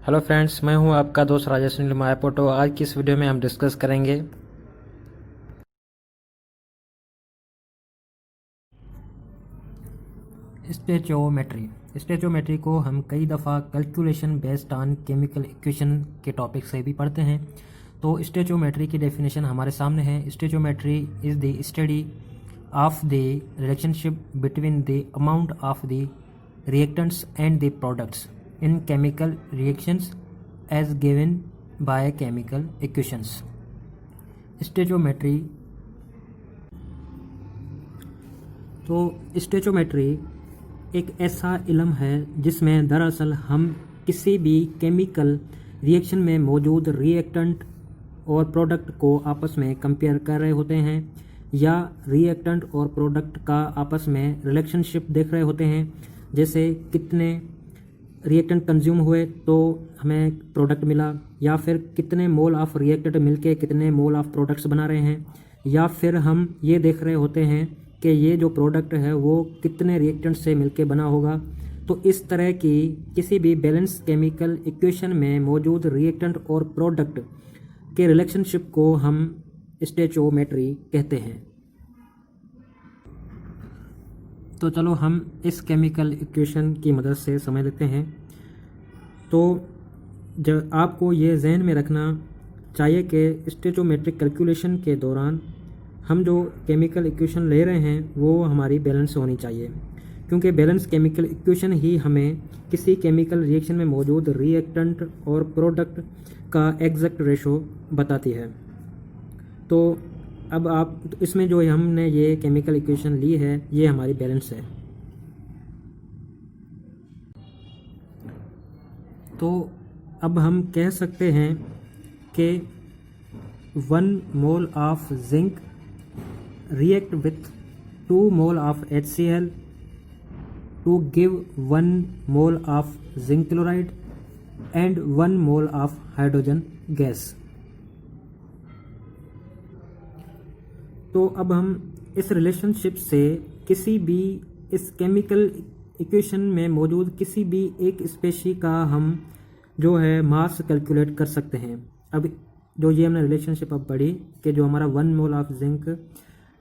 Hello friends, मैं हूं आपका दोस्त राजेश मायापोटो। आज की इस वीडियो में हम डिस्कस करेंगे स्टेचोमेट्री। स्टेचोमेट्री को हम कई दफ़ा calculation based on chemical equation के टॉपिक से भी पढ़ते हैं। तो स्टेचोमेट्री की डेफिनेशन हमारे सामने है। Stoichiometry is the study of the relationship between the amount of the reactants and the products in chemical reactions as given by chemical equations। Stoichiometry stoichiometry एक ऐसा इल्म है जिसमें दरअसल हम किसी भी केमिकल रिएक्शन में मौजूद रिएक्टेंट और प्रोडक्ट को आपस में कंपेयर कर रहे होते हैं, या रिएक्टेंट और प्रोडक्ट का आपस में रिलेशनशिप देख रहे होते हैं। जैसे कितने रिएक्टेंट कंज्यूम हुए तो हमें प्रोडक्ट मिला, या फिर कितने मोल ऑफ रिएक्टेंट मिलके कितने मोल ऑफ प्रोडक्ट्स बना रहे हैं, या फिर हम ये देख रहे होते हैं कि ये जो प्रोडक्ट है वो कितने रिएक्टेंट से मिलके बना होगा। तो इस तरह की किसी भी बैलेंस केमिकल इक्वेशन में मौजूद रिएक्टेंट और प्रोडक्ट के रिलेशनशिप को हम स्टेचोमेट्री कहते हैं। तो चलो हम इस केमिकल इक्वेशन की मदद से समझ लेते हैं। तो जब आपको ये जहन में रखना चाहिए कि स्टेचोमेट्रिक कैलकुलेशन के दौरान हम जो केमिकल इक्वेशन ले रहे हैं वो हमारी बैलेंस होनी चाहिए, क्योंकि बैलेंस केमिकल इक्वेशन ही हमें किसी केमिकल रिएक्शन में मौजूद रिएक्टेंट और प्रोडक्ट का एग्जैक्ट रेशो बताती है। तो अब आप इसमें जो हमने ये केमिकल इक्वेशन ली है ये हमारी बैलेंस है। तो अब हम कह सकते हैं कि 1 mole of zinc react with 2 mole of HCl to give 1 mole of zinc chloride and 1 mole of hydrogen gas. तो अब हम इस रिलेशनशिप से किसी भी इस केमिकल इक्वेशन में मौजूद किसी भी एक स्पेशी का हम जो है मास कैलकुलेट कर सकते हैं। अब जो ये हमने रिलेशनशिप अब पढ़ी कि जो हमारा 1 मोल ऑफ जिंक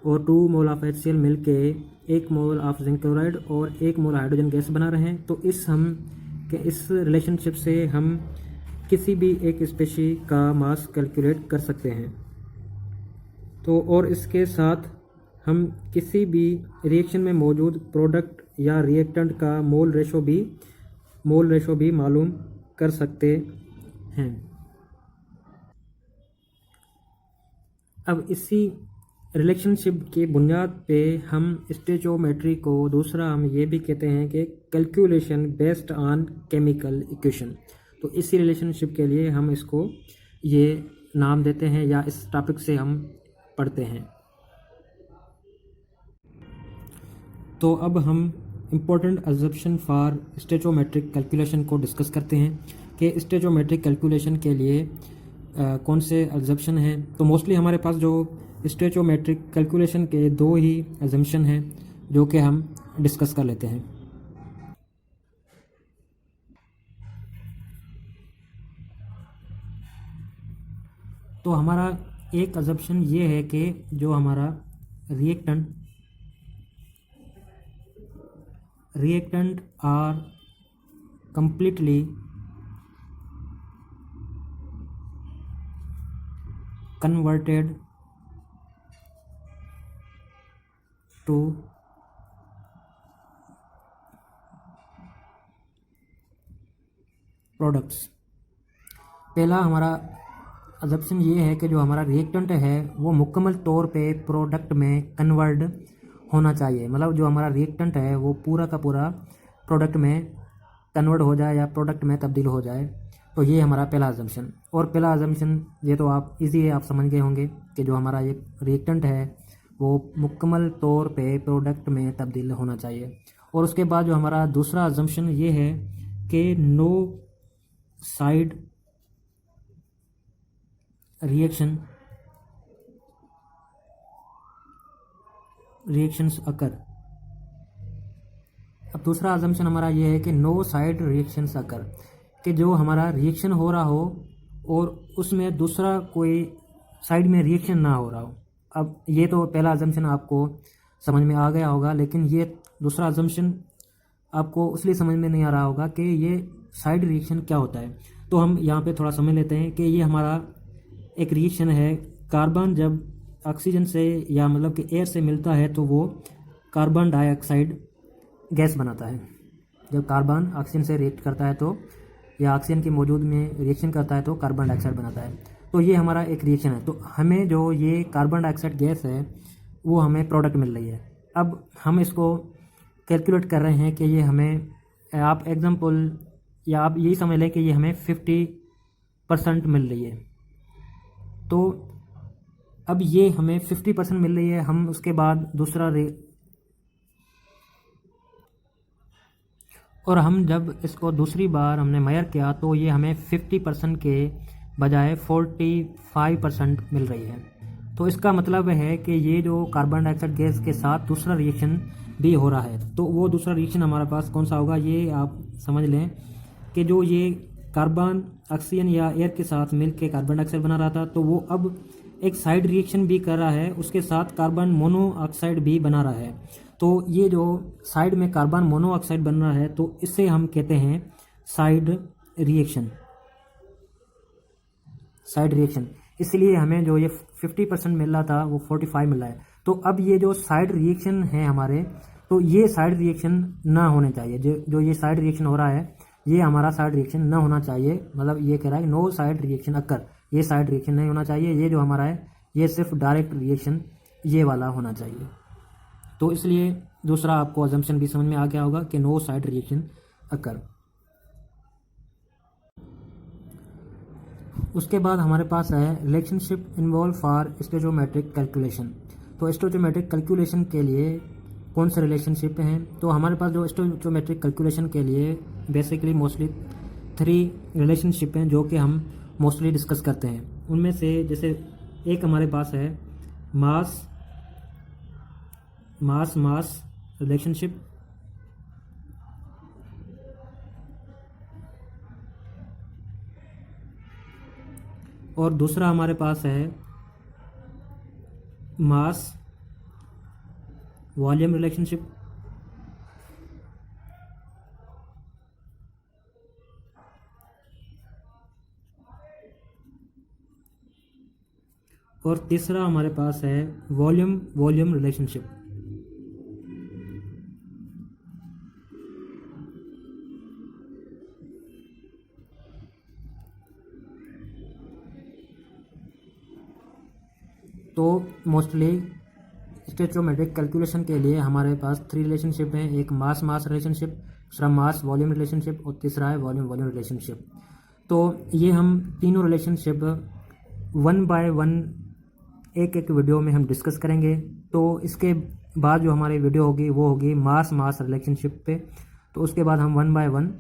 और 2 मोल ऑफ HCl मिलके 1 मोल ऑफ जिंक क्लोराइड और 1 मोल हाइड्रोजन गैस बना रहे हैं। तो इस रिलेशनशिप से हम किसी भी एक स्पेशी का मास कैलकुलेट कर सकते हैं। तो और इसके साथ हम किसी भी रिएक्शन में मौजूद प्रोडक्ट या रिएक्टेंट का मोल रेशो भी मालूम कर सकते हैं। अब इसी रिलेशनशिप की बुनियाद पे हम स्टेचोमेट्री को दूसरा हम ये भी कहते हैं कि calculation based on chemical equation. तो इसी रिलेशनशिप के लिए हम इसको ये नाम देते हैं या इस टॉपिक से हम पढ़ते हैं। तो अब हम इम्पोर्टेंट अजम्पशन फॉर स्टेचोमेट्रिक कैलकुलेशन को डिस्कस करते हैं कि स्टेचोमेट्रिक कैलकुलेशन के लिए कौन से अजम्पशन हैं। तो मोस्टली हमारे पास जो स्टेचोमेट्रिक कैलकुलेशन के 2 ही अजम्पशन हैं जो कि हम डिस्कस कर लेते हैं। तो हमारा एक अजम्पशन ये है कि जो हमारा reactant are completely converted to products. पहला हमारा अजम्पशन ये है कि जो हमारा रिएक्टेंट है वो मुकम्मल तौर पे प्रोडक्ट में कन्वर्ट होना चाहिए, मतलब जो हमारा रिएक्टेंट है वो पूरा का पूरा प्रोडक्ट में कन्वर्ट हो जाए या प्रोडक्ट में तब्दील हो जाए। तो ये हमारा पहला अजम्पशन। और पहला अजम्पशन ये तो आप इजी है, आप समझ गए होंगे कि जो हमारा ये रिएक्टेंट है वो मुकम्मल तौर पे प्रोडक्ट में तब्दील होना चाहिए। और उसके बाद जो हमारा दूसरा अजम्पशन ये है कि नो साइड रिएक्शंस अकर। अब दूसरा अजम्पशन हमारा ये है कि नो साइड रिएक्शंस अकर, कि जो हमारा रिएक्शन हो रहा हो और उसमें दूसरा कोई साइड में रिएक्शन ना हो रहा हो। अब ये तो पहला अजम्पशन आपको समझ में आ गया होगा, लेकिन ये दूसरा अजम्पशन आपको इसलिए समझ में नहीं आ रहा होगा कि ये साइड रिएक्शन क्या होता है। तो हम यहाँ पे थोड़ा समझ लेते हैं कि ये हमारा एक रिएक्शन है। कार्बन जब ऑक्सीजन से या मतलब कि एयर से मिलता है तो वो कार्बन डाइऑक्साइड गैस बनाता है। जब कार्बन ऑक्सीजन से रिएक्ट करता है तो या ऑक्सीजन की मौजूद में रिएक्शन करता है तो कार्बन डाइऑक्साइड बनाता है। तो ये हमारा एक रिएक्शन है। तो हमें जो ये कार्बन डाइऑक्साइड गैस है वो हमें प्रोडक्ट मिल रही है। अब हम इसको कैलकुलेट कर रहे हैं कि ये हमें, आप एग्जांपल या आप यही समझ लें कि ये हमें 50% मिल रही है। तो अब ये हमें 50% मिल रही है। हम उसके बाद और हम जब इसको दूसरी बार हमने मेजर किया तो ये हमें 50% के बजाय 45% मिल रही है। तो इसका मतलब है कि ये जो कार्बन डाइऑक्साइड गैस के साथ दूसरा रिएक्शन भी हो रहा है। तो वो दूसरा रिएक्शन हमारे पास कौन सा होगा, ये आप समझ लें कि जो ये कार्बन ऑक्सीजन या एयर के साथ मिल के कार्बन डाइऑक्साइड बना रहा था तो वो अब एक साइड रिएक्शन भी कर रहा है, उसके साथ कार्बन मोनोऑक्साइड भी बना रहा है। तो ये जो साइड में कार्बन मोनोऑक्साइड बन रहा है तो इसे हम कहते हैं साइड रिएक्शन। साइड रिएक्शन, इसलिए हमें जो ये 50% मिल रहा था वो 45 मिल रहा है। तो अब ये जो साइड रिएक्शन है हमारे, तो ये साइड रिएक्शन ना होने चाहिए। जो ये साइड रिएक्शन हो रहा है ये हमारा साइड रिएक्शन ना होना चाहिए। मतलब ये कह रहा है नो साइड रिएक्शन अकर, ये साइड रिएक्शन नहीं होना चाहिए। ये जो हमारा है ये सिर्फ डायरेक्ट रिएक्शन ये वाला होना चाहिए। तो इसलिए दूसरा आपको अजम्पशन भी समझ में आ गया होगा कि नो साइड रिएक्शन अकर। उसके बाद हमारे पास है रिलेशनशिप इन्वॉल्व फॉर स्टोइचोमेट्रिक कैलकुलेशन। तो स्टोइचोमेट्रिक कैलकुलेशन के लिए कौन से रिलेशनशिप हैं, तो हमारे पास जो स्टोइचोमेट्रिक कैलकुलेशन के लिए बेसिकली मोस्टली 3 रिलेशनशिप हैं जो कि हम मोस्टली डिस्कस करते हैं। उनमें से जैसे एक हमारे पास है मास रिलेशनशिप, और दूसरा हमारे पास है मास वॉल्यूम रिलेशनशिप, और तीसरा हमारे पास है वॉल्यूम रिलेशनशिप। तो मोस्टली स्टोइचोमेट्रिक कैलकुलेशन के लिए हमारे पास 3 रिलेशनशिप हैं। एक मास रिलेशनशिप, दूसरा मास वॉल्यूम रिलेशनशिप और तीसरा है वॉल्यूम रिलेशनशिप। तो ये हम तीनों रिलेशनशिप 1 बाय 1 एक वीडियो में हम डिस्कस करेंगे। तो इसके बाद जो हमारी वीडियो होगी वो होगी मास रिलेशनशिप पे। तो उसके बाद हम 1 बाय 1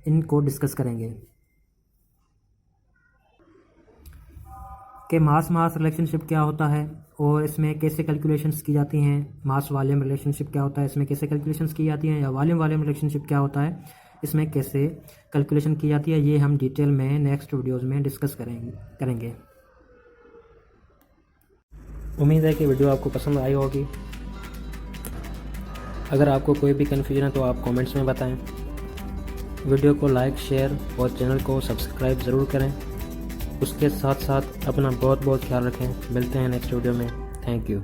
इनको डिस्कस करेंगे कि मास रिलेशनशिप क्या होता है और इसमें कैसे कैलकुलेशंस की जाती हैं। मास वॉल्यूम रिलेशनशिप क्या होता है, इसमें कैसे कैलकुलेशंस की जाती हैं, या वॉल्यूम रिलेशनशिप क्या होता है, इसमें कैसे कैलकुलेशन की जाती है, ये हम डिटेल में नेक्स्ट वीडियोज़ में डिस्कस करेंगे। उम्मीद है कि वीडियो आपको पसंद आई होगी। अगर आपको कोई भी कन्फ्यूजन है तो आप कमेंट्स में बताएं। वीडियो को लाइक, शेयर और चैनल को सब्सक्राइब ज़रूर करें। उसके साथ साथ अपना बहुत ख्याल रखें। मिलते हैं नेक्स्ट वीडियो में। Thank you.